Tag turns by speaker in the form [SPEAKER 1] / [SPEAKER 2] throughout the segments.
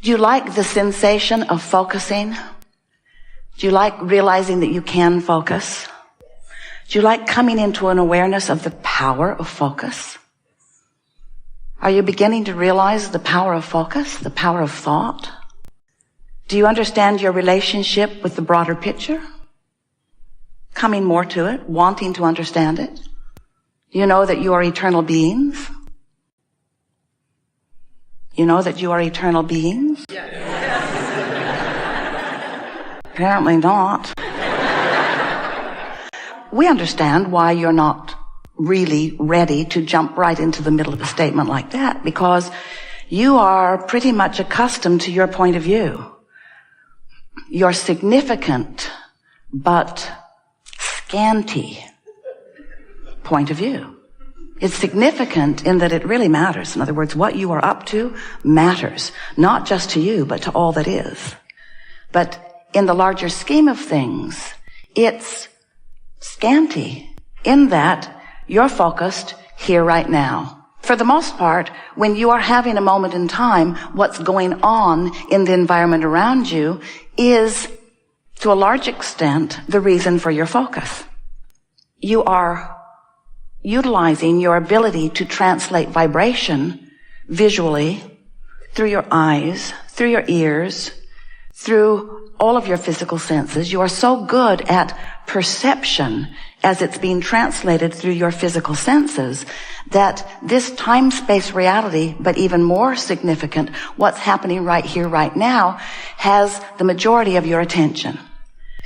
[SPEAKER 1] Do you like the sensation of focusing? Do you like realizing that you can focus? Do you like coming into an awareness of the power of focus? Are you beginning to realize the power of focus, the power of thought? Do you understand your relationship with the broader picture? Coming more to it, wanting to understand it? You know that you are eternal beings? You know that you are eternal beings? Apparently not. We understand why you're not really ready to jump right into the middle of a statement like that, because you are pretty much accustomed to your point of view. Your significant but scanty point of view. It's significant in that it really matters. In other words, what you are up to matters, not just to you, but to all that is. But in the larger scheme of things, it's scanty in that you're focused here right now. For the most part, when you are having a moment in time, what's going on in the environment around you is, to a large extent, the reason for your focus. You are utilizing your ability to translate vibration visually through your eyes, through your ears, through all of your physical senses. You are so good at perception as it's being translated through your physical senses that this time-space reality, but even more significant, what's happening right here, right now, has the majority of your attention.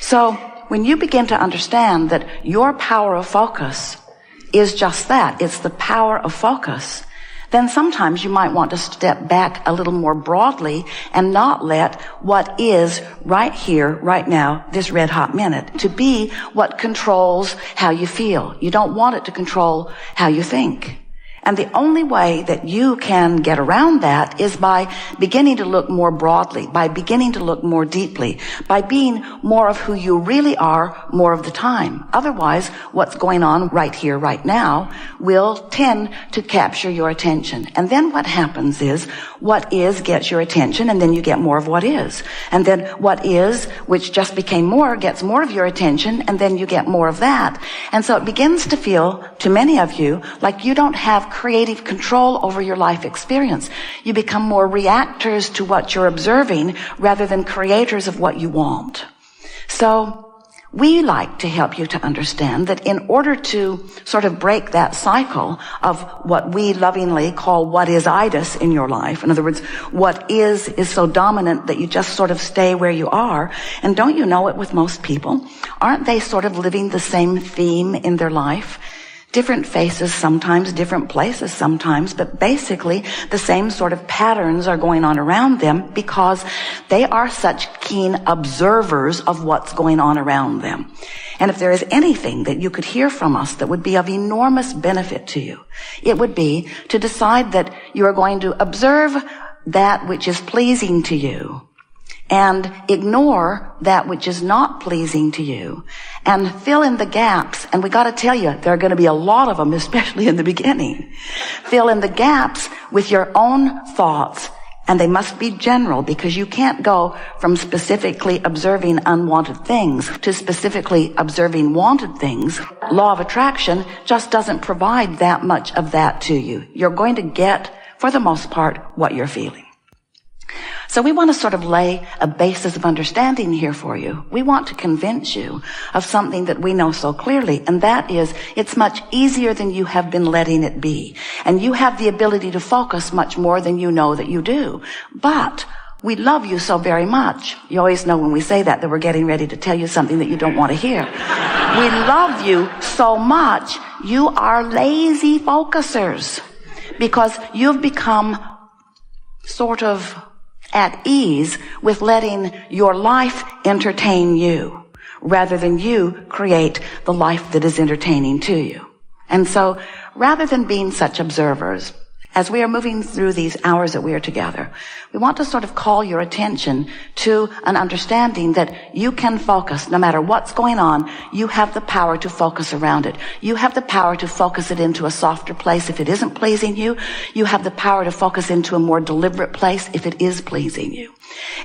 [SPEAKER 1] So when you begin to understand that your power of focus is just that, it's the power of focus, then sometimes you might want to step back a little more broadly and not let what is right here, right now, this red hot minute, to be what controls how you feel. You don't want it to control how you think. And the only way that you can get around that is by beginning to look more broadly, by beginning to look more deeply, by being more of who you really are more of the time. Otherwise, what's going on right here, right now, will tend to capture your attention. And then what happens is, what is gets your attention, and then you get more of what is. And then what is, which just became more, gets more of your attention, and then you get more of that. And so it begins to feel, to many of you, like you don't have creative control over your life experience. You become more reactors to what you're observing rather than creators of what you want. So we like to help you to understand that in order to sort of break that cycle of what we lovingly call what is-itis in your life, in other words, what is so dominant that you just sort of stay where you are, and don't you know it with most people? Aren't they sort of living the same theme in their life? Different faces sometimes, different places sometimes, but basically the same sort of patterns are going on around them because they are such keen observers of what's going on around them. And if there is anything that you could hear from us that would be of enormous benefit to you, it would be to decide that you are going to observe that which is pleasing to you and ignore that which is not pleasing to you, and fill in the gaps. And we got to tell you, there are going to be a lot of them, especially in the beginning. Fill in the gaps with your own thoughts, and they must be general, because you can't go from specifically observing unwanted things to specifically observing wanted things. Law of attraction just doesn't provide that much of that to you. You're going to get, for the most part, what you're feeling. So we want to sort of lay a basis of understanding here for you. We want to convince you of something that we know so clearly, and that is, it's much easier than you have been letting it be. And you have the ability to focus much more than you know that you do. But we love you so very much. You always know when we say that we're getting ready to tell you something that you don't want to hear. We love you so much, you are lazy focusers, because you've become sort of at ease with letting your life entertain you rather than you create the life that is entertaining to you. And so rather than being such observers as we are moving through these hours that we are together, we want to sort of call your attention to an understanding that you can focus no matter what's going on. You have the power to focus around it. You have the power to focus it into a softer place if it isn't pleasing you. You have the power to focus into a more deliberate place if it is pleasing you.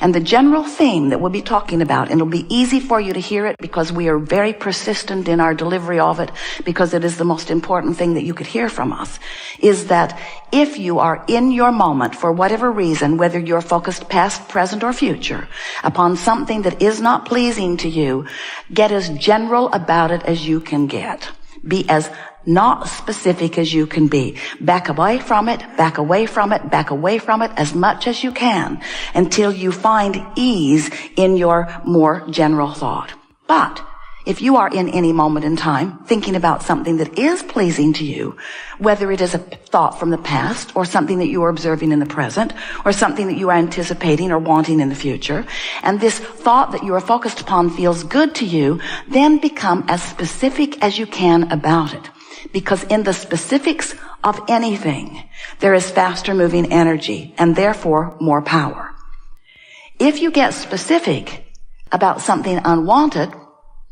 [SPEAKER 1] And the general theme that we'll be talking about, and it'll be easy for you to hear it because we are very persistent in our delivery of it, because it is the most important thing that you could hear from us, is that if you are in your moment, for whatever reason, whether you're focused past, present, or future, upon something that is not pleasing to you, get as general about it as you can get. Be as not specific as you can be. Back away from it, back away from it, back away from it as much as you can until you find ease in your more general thought. But if you are in any moment in time thinking about something that is pleasing to you, whether it is a thought from the past or something that you are observing in the present or something that you are anticipating or wanting in the future, and this thought that you are focused upon feels good to you, then become as specific as you can about it. Because in the specifics of anything, there is faster moving energy and therefore more power. If you get specific about something unwanted,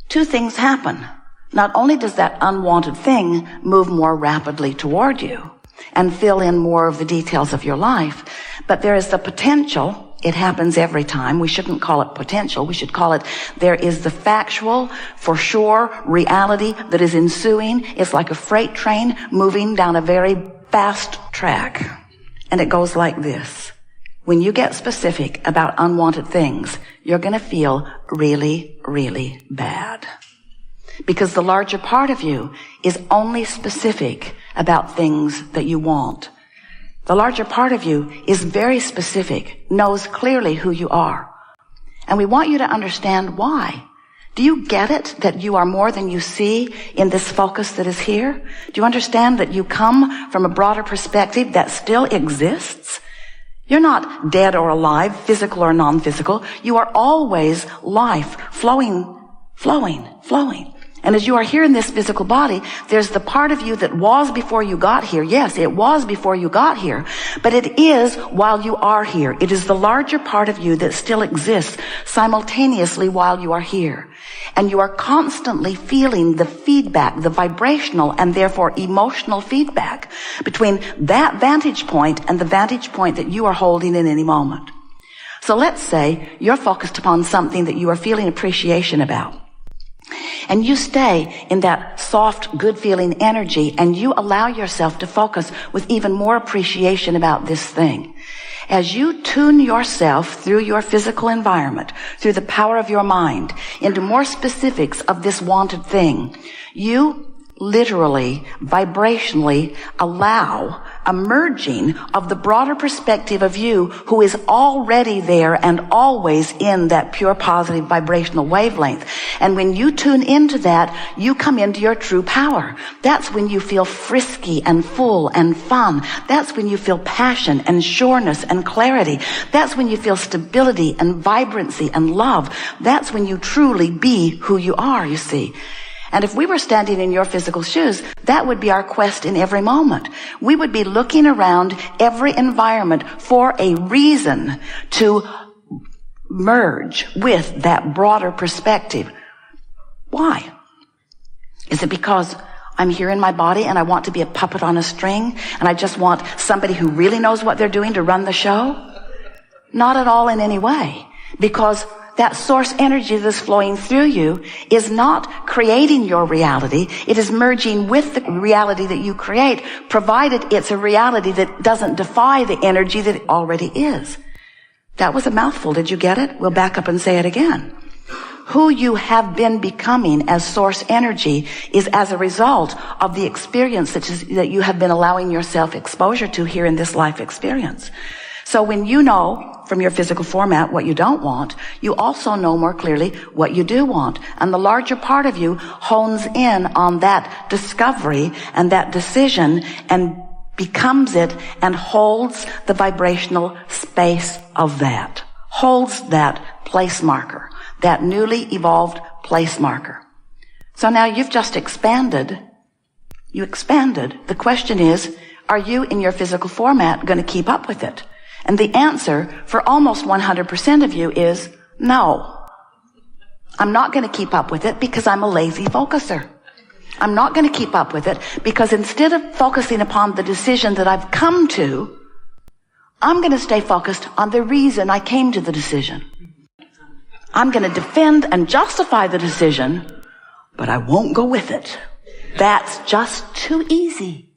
[SPEAKER 1] two things happen. Not only does that unwanted thing move more rapidly toward you and fill in more of the details of your life, but there is the potential. It happens every time. We shouldn't call it potential. We should call it, there is the factual, for sure, reality that is ensuing. It's like a freight train moving down a very fast track. And it goes like this. When you get specific about unwanted things, you're going to feel really, really bad. Because the larger part of you is only specific about things that you want. The larger part of you is very specific, knows clearly who you are. And we want you to understand why. Do you get it that you are more than you see in this focus that is here? Do you understand that you come from a broader perspective that still exists? You're not dead or alive, physical or non-physical. You are always life, flowing. And as you are here in this physical body, there's the part of you that was before you got here. Yes, it was before you got here, but it is while you are here. It is the larger part of you that still exists simultaneously while you are here. And you are constantly feeling the feedback, the vibrational and therefore emotional feedback between that vantage point and the vantage point that you are holding in any moment. So let's say you're focused upon something that you are feeling appreciation about. And you stay in that soft, good-feeling energy, and you allow yourself to focus with even more appreciation about this thing. As you tune yourself through your physical environment, through the power of your mind, into more specifics of this wanted thing, you literally, vibrationally allow a merging of the broader perspective of you who is already there and always in that pure positive vibrational wavelength. And when you tune into that, you come into your true power. That's when you feel frisky and full and fun. That's when you feel passion and sureness and clarity. That's when you feel stability and vibrancy and love. That's when you truly be who you are, you see. And if we were standing in your physical shoes, that would be our quest in every moment. We would be looking around every environment for a reason to merge with that broader perspective. Why? Is it because I'm here in my body and I want to be a puppet on a string and I just want somebody who really knows what they're doing to run the show? Not at all in any way. Because that source energy that's flowing through you is not creating your reality. It is merging with the reality that you create, provided it's a reality that doesn't defy the energy that it already is. That was a mouthful. Did you get it? We'll back up and say it again. Who you have been becoming as source energy is as a result of the experience that you have been allowing yourself exposure to here in this life experience. So when you know from your physical format what you don't want, you also know more clearly what you do want. And the larger part of you hones in on that discovery and that decision and becomes it and holds the vibrational space of that. Holds that place marker, that newly evolved place marker. So now you've just expanded. You expanded. The question is, are you in your physical format going to keep up with it? And the answer for almost 100% of you is no. I'm not going to keep up with it because I'm a lazy focuser. I'm not going to keep up with it because instead of focusing upon the decision that I've come to, I'm going to stay focused on the reason I came to the decision. I'm going to defend and justify the decision, but I won't go with it. That's just too easy.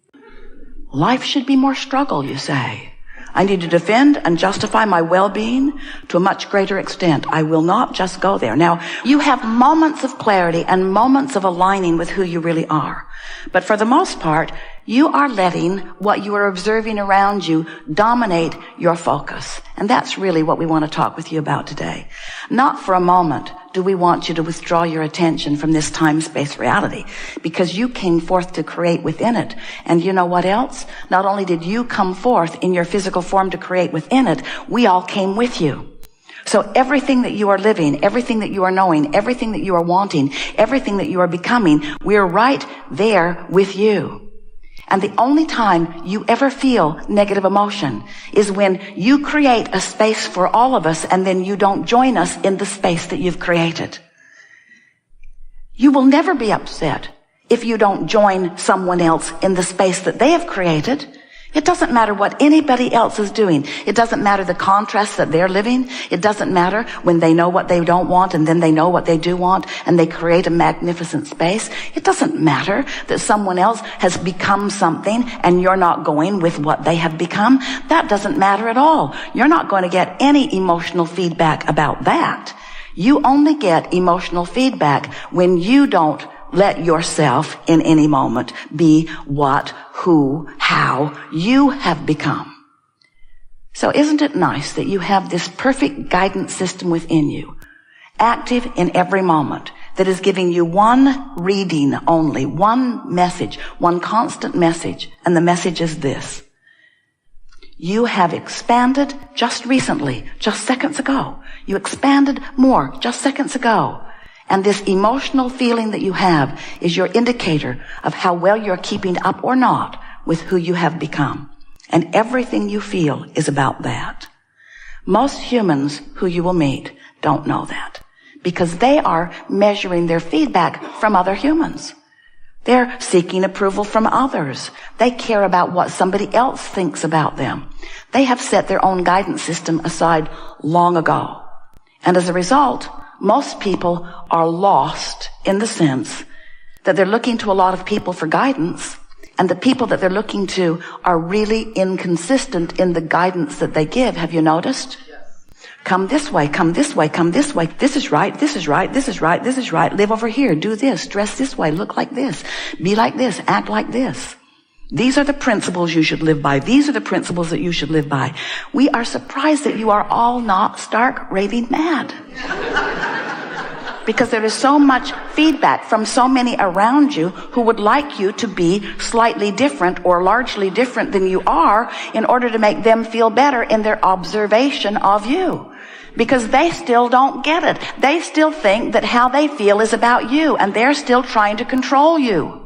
[SPEAKER 1] Life should be more struggle, you say. I need to defend and justify my well-being to a much greater extent. I will not just go there. Now, you have moments of clarity and moments of aligning with who you really are. But for the most part, you are letting what you are observing around you dominate your focus. And that's really what we want to talk with you about today. Not for a moment do we want you to withdraw your attention from this time-space reality, because you came forth to create within it. And you know what else? Not only did you come forth in your physical form to create within it, we all came with you. So everything that you are living, everything that you are knowing, everything that you are wanting, everything that you are becoming, we're right there with you. And the only time you ever feel negative emotion is when you create a space for all of us and then you don't join us in the space that you've created. You will never be upset if you don't join someone else in the space that they have created. It doesn't matter what anybody else is doing. It doesn't matter the contrast that they're living. It doesn't matter when they know what they don't want and then they know what they do want and they create a magnificent space. It doesn't matter that someone else has become something and you're not going with what they have become. That doesn't matter at all. You're not going to get any emotional feedback about that. You only get emotional feedback when you don't let yourself in any moment be what, who, how you have become. So isn't it nice that you have this perfect guidance system within you, active in every moment, that is giving you one reading only, one message, one constant message, and the message is this. You have expanded just recently, just seconds ago. You expanded more just seconds ago. And this emotional feeling that you have is your indicator of how well you're keeping up or not with who you have become. And everything you feel is about that. Most humans who you will meet don't know that because they are measuring their feedback from other humans. They're seeking approval from others. They care about what somebody else thinks about them. They have set their own guidance system aside long ago. And as a result, most people are lost in the sense that they're looking to a lot of people for guidance, and the people that they're looking to are really inconsistent in the guidance that they give. Have you noticed? Yes. Come this way, come this way, come this way. This is right, this is right, this is right, this is right. Live over here, do this, dress this way, look like this, be like this, act like this. These are the principles you should live by. These are the principles that you should live by. We are surprised that you are all not stark raving mad. Because there is so much feedback from so many around you who would like you to be slightly different or largely different than you are in order to make them feel better in their observation of you. Because they still don't get it. They still think that how they feel is about you, and they're still trying to control you.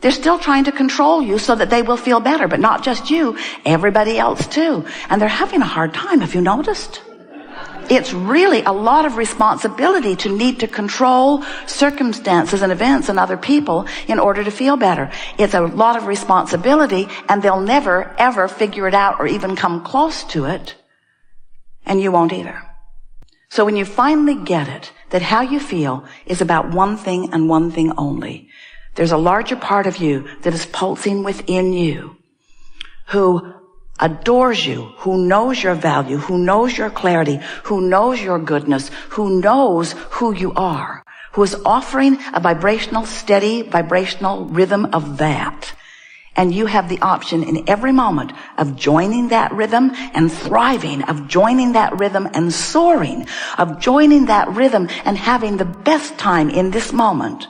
[SPEAKER 1] They're still trying to control you so that they will feel better, but not just you, everybody else too. And they're having a hard time, have you noticed? It's really a lot of responsibility to need to control circumstances and events and other people in order to feel better. It's a lot of responsibility, and they'll never, ever figure it out or even come close to it, and you won't either. So when you finally get it, that how you feel is about one thing and one thing only, there's a larger part of you that is pulsing within you, who adores you, who knows your value, who knows your clarity, who knows your goodness, who knows who you are, who is offering a steady vibrational rhythm of that. And you have the option in every moment of joining that rhythm and thriving, of joining that rhythm and soaring, of joining that rhythm and having the best time in this moment.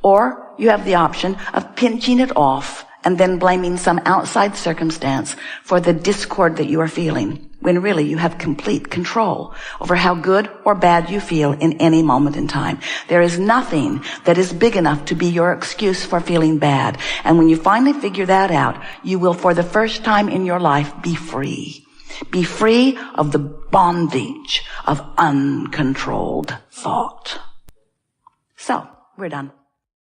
[SPEAKER 1] Or you have the option of pinching it off and then blaming some outside circumstance for the discord that you are feeling when really you have complete control over how good or bad you feel in any moment in time. There is nothing that is big enough to be your excuse for feeling bad. And when you finally figure that out, you will, for the first time in your life, be free. Be free of the bondage of uncontrolled thought. So, we're done.